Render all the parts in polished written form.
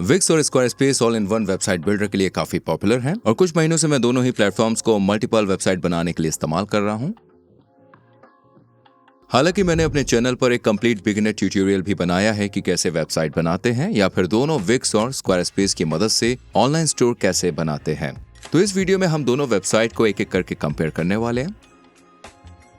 Vicks और Squarespace all in one website builder के लिए काफी पॉपुलर हैं और कुछ महीनों से मैं दोनों ही प्लेटफॉर्म्स को मल्टीपल वेबसाइट बनाने के लिए इस्तेमाल कर रहा हूं। हालांकि मैंने अपने चैनल पर एक कंप्लीट बिगिनर ट्यूटोरियल भी बनाया है कि कैसे वेबसाइट बनाते हैं या फिर दोनों विक्स और स्क्वायरस्पेस की मदद से ऑनलाइन स्टोर कैसे बनाते हैं। तो इस वीडियो में हम दोनों वेबसाइट को एक एक करके कंपेयर करने वाले हैं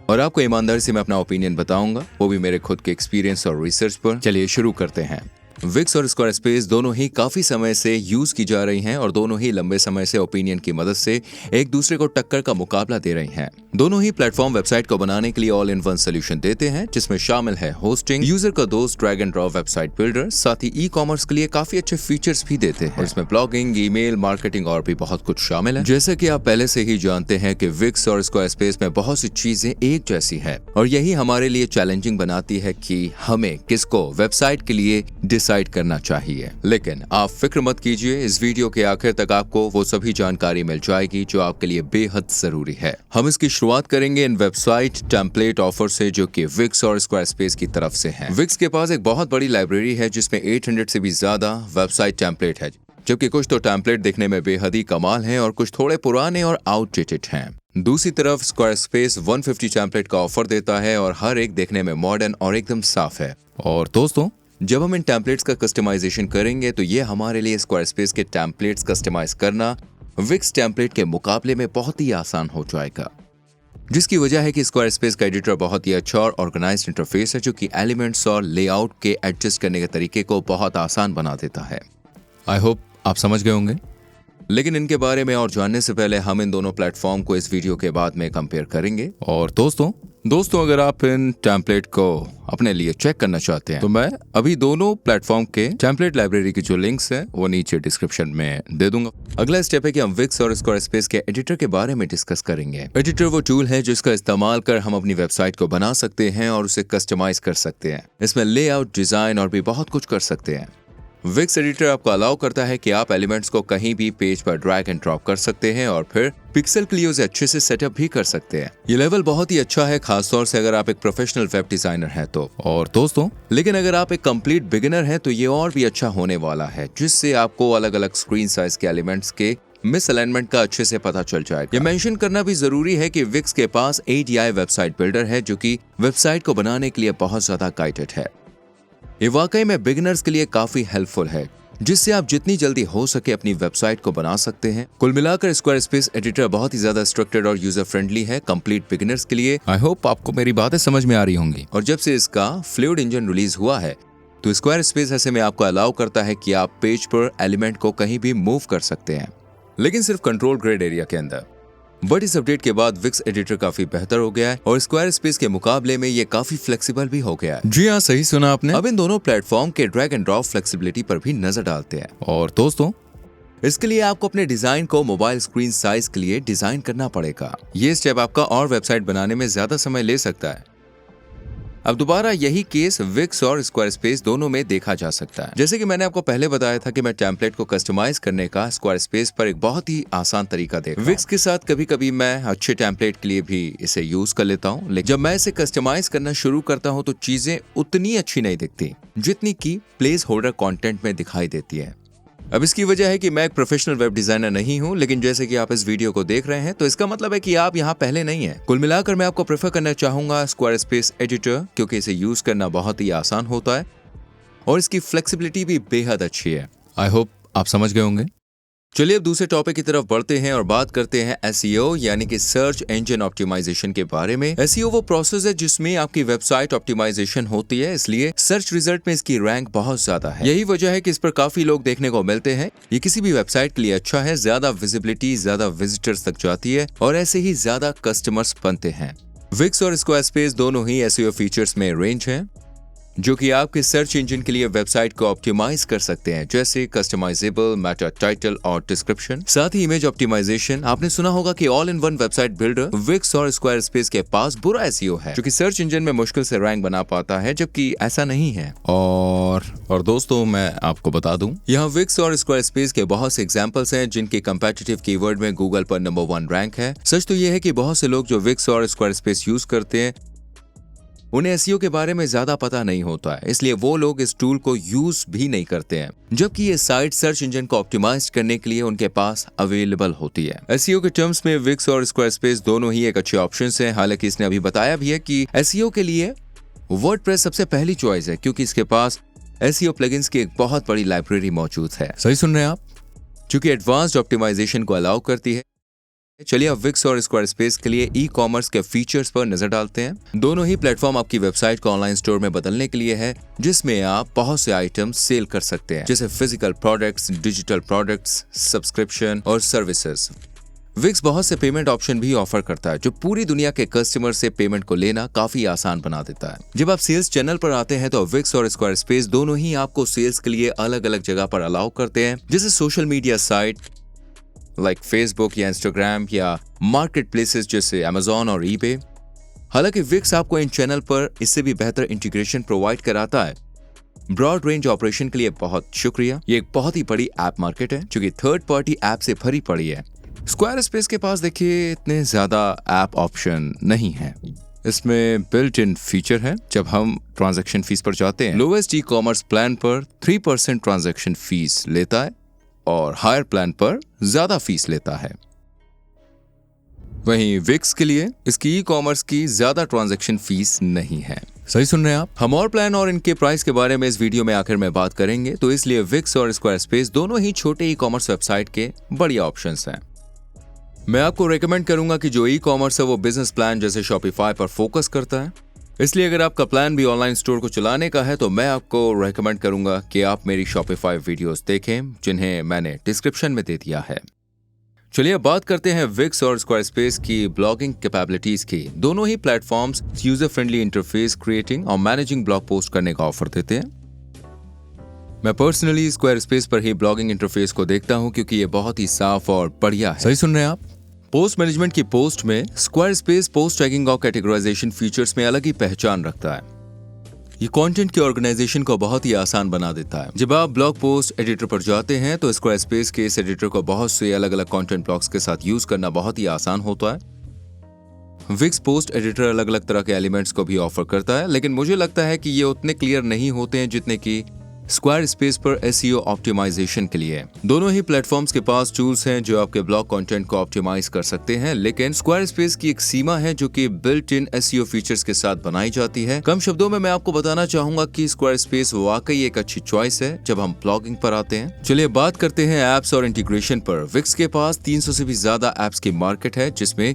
और आपको ईमानदारी से मैं अपना ओपिनियन बताऊंगा, वो भी मेरे खुद के एक्सपीरियंस और रिसर्च पर। चलिए शुरू करते हैं। विक्स और स्क्वायरस्पेस दोनों ही काफी समय से यूज की जा रही हैं और दोनों ही लंबे समय से ओपिनियन की मदद से एक दूसरे को टक्कर का मुकाबला दे रही हैं। दोनों ही प्लेटफॉर्म वेबसाइट को बनाने के लिए ऑल इन वन सोल्यूशन देते हैं, जिसमें शामिल है होस्टिंग, यूजर का दोस्त, drag and drop website builder, साथ ही ई-कॉमर्स के लिए काफी अच्छे फीचर्स भी देते हैं। इसमें ब्लॉगिंग, ईमेल मार्केटिंग और भी बहुत कुछ शामिल है। जैसा कि आप पहले से ही जानते हैं कि विक्स और स्क्वायरस्पेस में बहुत सी चीजें एक जैसी है और यही हमारे लिए चैलेंजिंग बनाती है कि हमें किसको वेबसाइट के लिए डिसाइड करना चाहिए। लेकिन आप फिक्र मत कीजिए, इस वीडियो के आखिर तक आपको वो सभी जानकारी मिल जाएगी जो आपके लिए बेहद जरूरी है। हम इसकी शुरुआत करेंगे इन वेबसाइट टेम्पलेट ऑफर से, जो कि विक्स और स्क्वायरस्पेस की तरफ से है। विक्स के पास एक बहुत बड़ी लाइब्रेरी है जिसमें 800 से भी ज्यादा वेबसाइट टेम्पलेट है, जबकि कुछ तो टेम्पलेट दिखने में बेहद ही कमाल हैं और कुछ थोड़े पुराने और आउटडेटेड हैं। दूसरी तरफ स्क्वायरस्पेस 150 टेम्पलेट का ऑफर देता है और हर एक देखने में मॉडर्न और एकदम साफ है। और दोस्तों, जब हम इन टेम्पलेट्स का कस्टमाइजेशन करेंगे तो ये हमारे लिए स्क्वायरस्पेस के टेम्पलेट्स कस्टमाइज करना विक्स टेम्पलेट के मुकाबले में बहुत ही आसान हो जाएगा, जिसकी वजह है कि स्क्वायरस्पेस का एडिटर बहुत ही अच्छा और ऑर्गेनाइज्ड इंटरफेस है, जो कि एलिमेंट्स और लेआउट के एडजस्ट करने के तरीके को बहुत आसान बना देता है। आई होप आप समझ गए होंगे। लेकिन इनके बारे में और जानने से पहले हम इन दोनों प्लेटफॉर्म को इस वीडियो के बाद में कंपेयर करेंगे। और दोस्तों अगर आप इन टेम्पलेट को अपने लिए चेक करना चाहते हैं तो मैं अभी दोनों प्लेटफॉर्म के टेम्पलेट लाइब्रेरी की जो लिंक्स हैं वो नीचे डिस्क्रिप्शन में दे दूंगा। अगला स्टेप है कि हम विक्स और स्क्वायरस्पेस के एडिटर के बारे में डिस्कस करेंगे। एडिटर वो टूल है जिसका इस्तेमाल कर हम अपनी वेबसाइट को बना सकते हैं और उसे कस्टमाइज कर सकते हैं। इसमें लेआउट, डिजाइन और भी बहुत कुछ कर सकते हैं। विक्स एडिटर आपको अलाउ करता है कि आप एलिमेंट्स को कहीं भी पेज पर ड्रैग एंड ड्रॉप कर सकते हैं और फिर पिक्सल के लिए उसे अच्छे से सेटअप भी कर सकते हैं। ये लेवल बहुत ही अच्छा है, खासतौर से अगर आप एक प्रोफेशनल वेब डिजाइनर हैं तो। और दोस्तों, लेकिन अगर आप एक कंप्लीट बिगिनर हैं तो ये और भी अच्छा होने वाला है, जिससे आपको अलग अलग स्क्रीन साइज के एलिमेंट्स के मिस अलाइनमेंट का अच्छे से पता चल जाएगा। ये मेंशन करना भी जरूरी है कि विक्स के पास ADI वेबसाइट बिल्डर है, जो कि वेबसाइट को बनाने के लिए बहुत ज्यादा गाइडेड है। ये वाकई में बिगिनर्स के लिए काफी हेल्पफुल है, जिससे आप जितनी जल्दी हो सके अपनी वेबसाइट को बना सकते हैं। कुल मिलाकर स्क्वायरस्पेस एडिटर बहुत ही ज्यादा स्ट्रक्चर्ड और यूजर फ्रेंडली है कंप्लीट बिगिनर्स के लिए। आई होप आपको मेरी बातें समझ में आ रही होंगी। और जब से इसका फ्लूइड इंजन रिलीज हुआ है तो स्क्वायरस्पेस ऐसे में आपको अलाउ करता है कि आप पेज पर एलिमेंट को कहीं भी मूव कर सकते हैं, लेकिन सिर्फ कंट्रोल ग्रिड एरिया के अंदर। बट इस अपडेट के बाद विक्स एडिटर काफी बेहतर हो गया है और स्क्वायरस्पेस के मुकाबले में ये काफी फ्लेक्सिबल भी हो गया है। जी हाँ, सही सुना आपने। अब इन दोनों प्लेटफॉर्म के ड्रैग एंड ड्रॉप फ्लेक्सिबिलिटी पर भी नजर डालते हैं। और दोस्तों, इसके लिए आपको अपने डिजाइन को मोबाइल स्क्रीन साइज के लिए डिजाइन करना पड़ेगा। ये स्टेप आपका और वेबसाइट बनाने में ज्यादा समय ले सकता है। अब दोबारा यही केस विक्स और स्क्वायरस्पेस दोनों में देखा जा सकता है। जैसे कि मैंने आपको पहले बताया था कि मैं टेम्पलेट को कस्टमाइज करने का स्क्वायरस्पेस पर एक बहुत ही आसान तरीका देखा। विक्स के साथ कभी कभी मैं अच्छे टेम्पलेट के लिए भी इसे यूज कर लेता हूँ, लेकिन जब मैं इसे कस्टमाइज करना शुरू करता हूँ तो चीजें उतनी अच्छी नहीं दिखती जितनी की प्लेस होल्डर कॉन्टेंट में दिखाई देती है। अब इसकी वजह है कि मैं एक प्रोफेशनल वेब डिजाइनर नहीं हूं, लेकिन जैसे कि आप इस वीडियो को देख रहे हैं तो इसका मतलब है कि आप यहां पहले नहीं हैं। कुल मिलाकर मैं आपको प्रेफर करना चाहूंगा स्क्वायरस्पेस एडिटर, क्योंकि इसे यूज करना बहुत ही आसान होता है और इसकी फ्लेक्सिबिलिटी भी बेहद अच्छी है। आई होप आप समझ गए होंगे। चलिए अब दूसरे टॉपिक की तरफ बढ़ते हैं और बात करते हैं SEO यानी कि सर्च इंजन ऑप्टिमाइजेशन के बारे में। SEO वो प्रोसेस है जिसमें आपकी वेबसाइट ऑप्टिमाइजेशन होती है, इसलिए सर्च रिजल्ट में इसकी रैंक बहुत ज्यादा है। यही वजह है कि इस पर काफी लोग देखने को मिलते हैं। ये किसी भी वेबसाइट के लिए अच्छा है, ज्यादा विजिबिलिटी, ज्यादा विजिटर्स तक जाती है और ऐसे ही ज्यादा कस्टमर्स बनते हैं। विक्स और स्क्वायरस्पेस दोनों ही SEO फीचर्स में रेंज हैं, जो कि आपके सर्च इंजन के लिए वेबसाइट को ऑप्टिमाइज कर सकते हैं, जैसे कस्टमाइजेबल मेटा टाइटल और डिस्क्रिप्शन। साथ ही इमेज ऑप्टिमाइजेशन। आपने सुना होगा कि all in one website builder Wix और स्क्वायरस्पेस के पास बुरा SEO है, जो कि सर्च इंजन में मुश्किल से रैंक बना पाता है, जबकि ऐसा नहीं है। और दोस्तों, मैं आपको बता दूं, यहाँ विक्स और स्क्वायरस्पेस के बहुत से एग्जांपल्स हैं जिनके कंपेटिटिव कीवर्ड में गूगल पर नंबर 1 रैंक है। सच तो यह है कि बहुत से लोग जो विक्स और स्क्वायरस्पेस यूज करते हैं उन्हें एसईओ के बारे में ज्यादा पता नहीं होता है, इसलिए वो लोग इस टूल को यूज भी नहीं करते हैं, जबकि ये साइट सर्च इंजन को ऑप्टिमाइज करने के लिए उनके पास अवेलेबल होती है। एसईओ के टर्म्स में विक्स और स्क्वायरस्पेस दोनों ही एक अच्छे ऑप्शंस हैं। हालांकि इसने अभी बताया भी है कि एसईओ के लिए वर्डप्रेस सबसे पहली चॉइस है, क्योंकि इसके पास एसईओ प्लगइन्स की एक बहुत बड़ी लाइब्रेरी मौजूद है। सही सुन रहे हैं आप, क्योंकि एडवांस्ड ऑप्टिमाइजेशन को अलाउ करती है। चलिए अब विक्स और स्क्वायरस्पेस के लिए ई कॉमर्स के फीचर्स पर नजर डालते हैं। दोनों ही प्लेटफॉर्म आपकी वेबसाइट को ऑनलाइन स्टोर में बदलने के लिए है, जिसमें आप बहुत से आइटम्स सेल कर सकते हैं, जैसे physical products, digital products, subscription और सर्विसेज। विक्स बहुत से पेमेंट ऑप्शन भी ऑफर करता है, जो पूरी दुनिया के कस्टमर से पेमेंट को लेना काफी आसान बना देता है। जब आप सेल्स चैनल पर आते हैं तो विक्स और स्क्वायरस्पेस दोनों ही आपको सेल्स के लिए अलग अलग जगह पर अलाउ करते हैं, जैसे social media site like Facebook या इंस्टाग्राम या मार्केट प्लेसेस जैसे अमेजॉन और ईबे। हालांकि विक्स आपको इन चैनल पर इससे भी बेहतर इंटीग्रेशन प्रोवाइड कराता है। ब्रॉड रेंज ऑपरेशन के लिए बहुत शुक्रिया। ये एक बहुत ही बड़ी ऐप मार्केट है, जो कि थर्ड पार्टी ऐप से भरी पड़ी है। स्क्वायरस्पेस के पास देखिए इतने ज्यादा ऐप ऑप्शन नहीं है। इसमें बिल्ट इन फीचर है। जब हम ट्रांजैक्शन फीस पर जाते हैं, लोएस्ट ई कॉमर्स प्लान पर 3% ट्रांजैक्शन फीस लेता है और हायर प्लान पर ज्यादा फीस लेता है। वहीं विक्स के लिए इसकी ई कॉमर्स की ज्यादा ट्रांजैक्शन फीस नहीं है। सही सुन रहे हैं आप। हम और प्लान और इनके प्राइस के बारे में इस वीडियो में आखिर में बात करेंगे, तो इसलिए विक्स और स्क्वायरस्पेस दोनों ही छोटे ई कॉमर्स वेबसाइट के बढ़िया ऑप्शंस हैं। मैं आपको रेकमेंड करूंगा कि जो ई कॉमर्स है वो बिजनेस प्लान जैसे शॉपिफाई पर फोकस करता है। इसलिए अगर आपका प्लान भी ऑनलाइन स्टोर को चलाने का है तो मैं आपको रेकमेंड करूंगा कि आप मेरी शॉपिफाई वीडियोस देखें, जिन्हें मैंने डिस्क्रिप्शन में दे दिया है। चलिए अब बात करते हैं विक्स और स्क्वायरस्पेस की ब्लॉगिंग कैपेबिलिटीज की। दोनों ही platforms user friendly interface creating और मैनेजिंग ब्लॉग पोस्ट करने का ऑफर देते हैं। मैं पर्सनली स्क्वायरस्पेस पर ही ब्लॉगिंग इंटरफेस को देखता हूं, क्योंकि ये बहुत ही साफ और बढ़िया है। सही सुन रहे हैं आप। पोस्ट मैनेजमेंट की पोस्ट में स्क्वायरस्पेस पोस्ट टैगिंग और कैटेगराइजेशन फीचर्स में अलग ही पहचान रखता है। ये कंटेंट के ऑर्गेनाइजेशन को बहुत ही आसान बना देता है। जब आप ब्लॉग पोस्ट एडिटर पर जाते हैं तो स्क्वायरस्पेस के इस एडिटर को बहुत से अलग अलग कंटेंट ब्लॉक्स के साथ यूज करना बहुत ही आसान होता है। विक्स पोस्ट एडिटर अलग अलग तरह के एलिमेंट्स को भी ऑफर करता है, लेकिन मुझे लगता है कि ये उतने क्लियर नहीं होते हैं जितने कि स्क्वायरस्पेस पर एसईओ ऑप्टिमाइजेशन के लिए। दोनों ही प्लेटफॉर्म्स के पास टूल्स हैं जो आपके ब्लॉग कंटेंट को ऑप्टिमाइज कर सकते हैं, लेकिन स्क्वायरस्पेस की एक सीमा है जो कि बिल्ट इन एसईओ फीचर्स के साथ बनाई जाती है। कम शब्दों में मैं आपको बताना चाहूंगा कि स्क्वायरस्पेस वाकई एक अच्छी चॉइस है जब हम ब्लॉगिंग पर आते हैं। चलिए बात करते हैं एप्स और इंटीग्रेशन पर। विक्स के पास 300 से भी ज्यादा एप्स की मार्केट है, जिसमें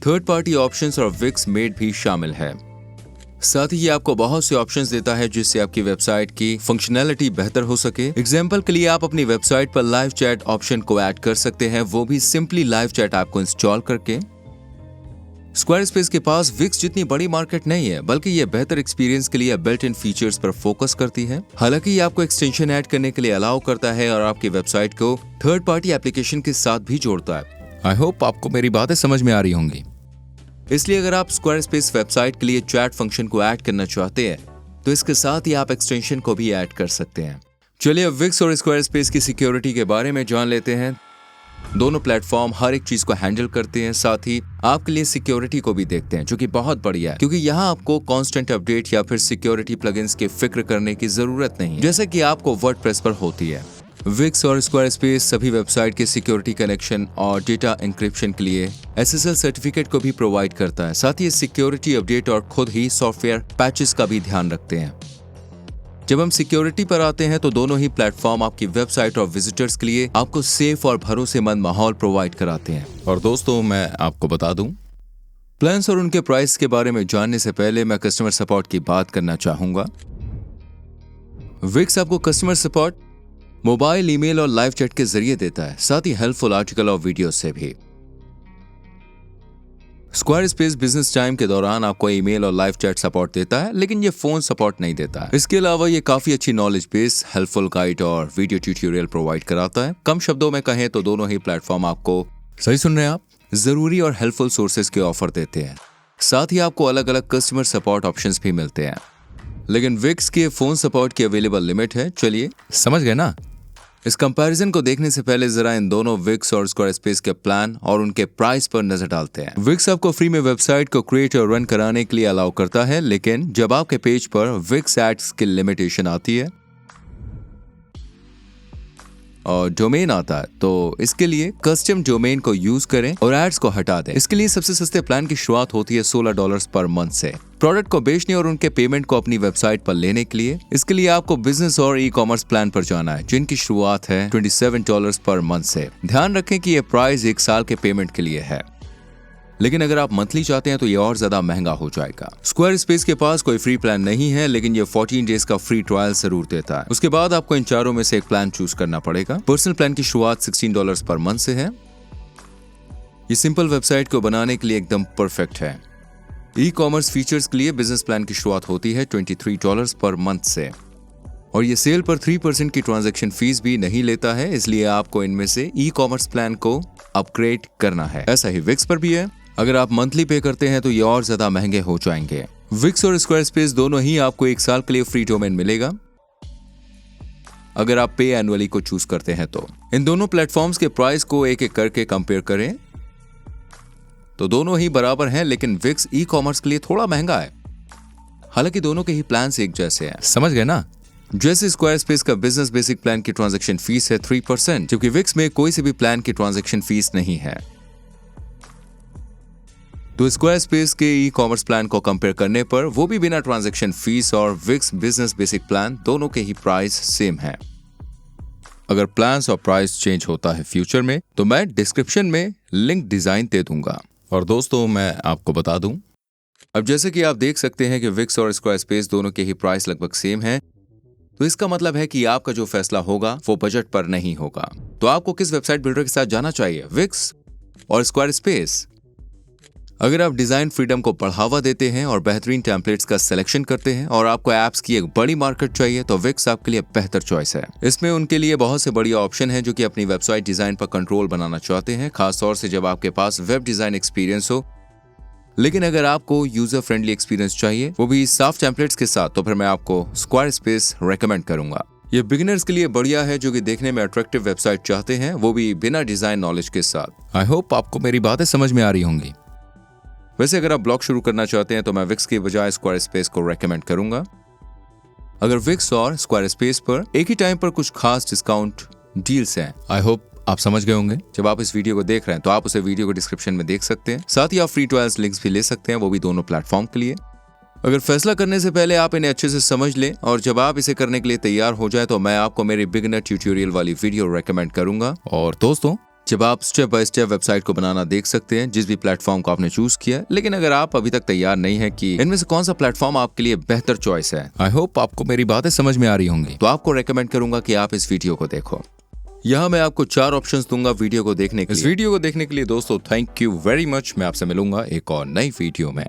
थर्ड पार्टी ऑप्शंस और विक्स मेड भी शामिल है। साथ ही ये आपको बहुत से ऑप्शंस देता है जिससे आपकी वेबसाइट की फंक्शनैलिटी बेहतर हो सके। एग्जांपल के लिए आप अपनी वेबसाइट पर लाइव चैट ऑप्शन को ऐड कर सकते हैं, वो भी सिंपली लाइव चैट ऐप को इंस्टॉल करके। स्क्वायरस्पेस के पास विक्स जितनी बड़ी मार्केट नहीं है, बल्कि ये बेहतर एक्सपीरियंस के लिए बिल्ट इन फीचर्स पर फोकस करती है। हालांकि ये आपको एक्सटेंशन ऐड करने के लिए अलाउ करता है और आपकी वेबसाइट को थर्ड पार्टी एप्लीकेशन के साथ भी जोड़ता है। आई होप आपको मेरी बातें समझ में आ रही होंगी। इसलिए अगर आप स्क्वायरस्पेस वेबसाइट के लिए चैट फंक्शन को ऐड करना चाहते हैं तो इसके साथ ही आप एक्सटेंशन को भी ऐड कर सकते हैं। चलिए अब विक्स और स्क्वायरस्पेस की सिक्योरिटी के बारे में जान लेते हैं। दोनों प्लेटफॉर्म हर एक चीज को हैंडल करते हैं, साथ ही आपके लिए सिक्योरिटी को भी देखते हैं, जो कि बहुत बढ़िया है, क्योंकि यहाँ आपको कांस्टेंट अपडेट या फिर सिक्योरिटी प्लगइन्स की फिक्र करने की जरूरत नहीं है, जैसे कि आपको वर्डप्रेस पर होती है। विक्स और स्क्वायरस्पेस सभी वेबसाइट के सिक्योरिटी कनेक्शन और डेटा एन्क्रिप्शन के लिए SSL सर्टिफिकेट को भी प्रोवाइड करता है। साथ ही सिक्योरिटी अपडेट और खुद ही सॉफ्टवेयर पैचेस का भी ध्यान रखते हैं। जब हम सिक्योरिटी पर आते हैं तो दोनों ही प्लेटफॉर्म आपकी वेबसाइट और विजिटर्स के लिए आपको सेफ और भरोसेमंद माहौल प्रोवाइड कराते हैं। और दोस्तों मैं आपको बता दूं, प्लान्स और उनके प्राइस के बारे में जानने से पहले मैं कस्टमर सपोर्ट की बात करना चाहूंगा। विक्स आपको कस्टमर सपोर्ट मोबाइल, ईमेल और लाइव चैट के जरिए देता है, साथ ही हेल्पफुल आर्टिकल और वीडियो से भी। स्क्वायरस्पेस बिजनेस टाइम के दौरान आपको ईमेल और लाइव चैट सपोर्ट देता है, लेकिन ये फोन सपोर्ट नहीं देता है। इसके अलावा ये काफी अच्छी नॉलेज बेस, हेल्पफुल गाइड और वीडियो ट्यूटोरियल प्रोवाइड कराता है। कम शब्दों में कहें तो दोनों ही प्लेटफॉर्म आपको, सही सुन रहे हैं आप, जरूरी और हेल्पफुल सोर्सेज के ऑफर देते हैं। साथ ही आपको अलग अलग कस्टमर सपोर्ट ऑप्शंस भी मिलते हैं, लेकिन विक्स के फोन सपोर्ट की अवेलेबल लिमिट है। चलिए समझ गए ना। इस कंपैरिजन को देखने से पहले जरा इन दोनों विक्स और स्क्वायरस्पेस के प्लान और उनके प्राइस पर नजर डालते हैं। विक्स आपको फ्री में वेबसाइट को क्रिएट और रन कराने के लिए अलाउ करता है, लेकिन जब आपके पेज पर विक्स एड्स की लिमिटेशन आती है और डोमेन आता है तो इसके लिए कस्टम डोमेन को यूज करें और एड्स को हटा दें। इसके लिए सबसे सस्ते प्लान की शुरुआत होती है $16 पर मंथ से। प्रोडक्ट को बेचने और उनके पेमेंट को अपनी वेबसाइट पर लेने के लिए इसके लिए आपको बिजनेस और ई कॉमर्स प्लान पर जाना है, जिनकी शुरुआत है $27 पर मंथ से। ध्यान रखें कि यह प्राइस 1 साल के पेमेंट के लिए है, लेकिन अगर आप मंथली चाहते हैं तो ये और ज्यादा महंगा हो जाएगा। स्क्वायरस्पेस के पास कोई फ्री प्लान नहीं है, लेकिन ये 14 डेज का फ्री ट्रायल जरूर देता है। उसके बाद आपको इन चारों में से एक प्लान चूज करना पड़ेगा। पर्सनल प्लान की शुरुआत $16 पर मंथ से है। ये सिंपल वेबसाइट को बनाने के लिए एकदम परफेक्ट है। ई कॉमर्स फीचर्स के लिए बिजनेस प्लान की शुरुआत होती है $23 पर मंथ से, और ये सेल पर 3% की ट्रांजैक्शन फीस भी नहीं लेता है, इसलिए आपको इनमें से ई कॉमर्स प्लान को अपग्रेड करना है। ऐसा ही विक्स पर भी है। अगर आप मंथली पे करते हैं तो ये और ज्यादा महंगे हो जाएंगे। विक्स और स्क्वायरस्पेस दोनों ही आपको 1 साल के लिए फ्री डोमेन मिलेगा अगर आप पे एनुअली को चूज करते हैं तो। इन दोनों प्लेटफॉर्म्स के प्राइस को एक एक करके कंपेयर करें तो दोनों ही बराबर हैं, लेकिन विक्स ई कॉमर्स के लिए थोड़ा महंगा है। हालांकि दोनों के ही प्लान एक जैसे हैं। समझ गए ना? जैसे स्क्वायरस्पेस का बिजनेस बेसिक प्लान की ट्रांजैक्शन फीस है 3%, जबकि विक्स में कोई से भी प्लान की ट्रांजैक्शन फीस नहीं है। तो स्क्वायरस्पेस के ई कॉमर्स प्लान को कंपेयर करने पर वो भी बिना ट्रांजैक्शन फीस और विक्स बिजनेस बेसिक प्लान दोनों के ही प्राइस सेम है। अगर प्लान्स और प्राइस चेंज होता है फ्यूचर में तो मैं डिस्क्रिप्शन में लिंक डिजाइन दे दूंगा। और दोस्तों मैं आपको बता दूं, अब जैसे कि आप देख सकते हैं कि विक्स और स्क्वायरस्पेस दोनों के ही प्राइस लगभग सेम है, तो इसका मतलब है कि आपका जो फैसला होगा वो बजट पर नहीं होगा। तो आपको किस वेबसाइट बिल्डर के साथ जाना चाहिए, विक्स और स्क्वायरस्पेस? अगर आप डिजाइन फ्रीडम को बढ़ावा देते हैं और बेहतरीन टेम्पलेट्स का सिलेक्शन करते हैं और आपको एप्स की एक बड़ी मार्केट चाहिए तो विक्स आपके लिए बेहतर चॉइस है। इसमें उनके लिए बहुत से बढ़िया ऑप्शन है जो कि अपनी वेबसाइट डिजाइन पर कंट्रोल बनाना चाहते हैं, खासतौर से जब आपके पास वेब डिजाइन एक्सपीरियंस हो। लेकिन अगर आपको यूजर फ्रेंडली एक्सपीरियंस चाहिए, वो भी साफ टेम्पलेट्स के साथ, तो फिर मैं आपको स्क्वायरस्पेस रेकमेंड करूंगा। ये बिगिनर्स के लिए बढ़िया है जो कि देखने में अट्रैक्टिव वेबसाइट चाहते हैं, वो भी बिना डिजाइन नॉलेज के साथ। आई होप आपको मेरी बातें समझ में आ रही होंगी। वैसे अगर आप ब्लॉग शुरू करना चाहते हैं तो मैं विक्स के बजाय स्क्वायरस्पेस को रेकमेंड करूंगा। अगर विक्स और स्क्वायरस्पेस पर एक ही टाइम पर कुछ खास डिस्काउंट डील्स हैं, आई होप आप समझ गए होंगे। जब आप इस वीडियो को देख रहे हैं तो आप उसे वीडियो को डिस्क्रिप्शन में देख सकते हैं। साथ ही आप फ्री ट्रायल्स लिंक्स भी ले सकते हैं, वो भी दोनों प्लेटफॉर्म के लिए। अगर फैसला करने से पहले आप इन्हें अच्छे से समझ लें और जब आप इसे करने के लिए तैयार हो जाए तो मैं आपको मेरी बिगिनर ट्यूटोरियल वाली वीडियो रेकमेंड करूंगा। और दोस्तों, जब आप स्टेप बाय स्टेप वेबसाइट को बनाना देख सकते हैं जिस भी प्लेटफॉर्म को आपने चूज किया। लेकिन अगर आप अभी तक तैयार नहीं है कि इनमें से कौन सा प्लेटफॉर्म आपके लिए बेहतर चॉइस है, आई होप आपको मेरी बातें समझ में आ रही होंगी। तो आपको रेकमेंड करूंगा कि आप इस वीडियो को देखो। यहाँ मैं आपको 4 ऑप्शंस दूंगा वीडियो को देखने के लिए। इस वीडियो को देखने के लिए दोस्तों थैंक यू वेरी मच। मैं आपसे मिलूंगा एक और नई वीडियो में।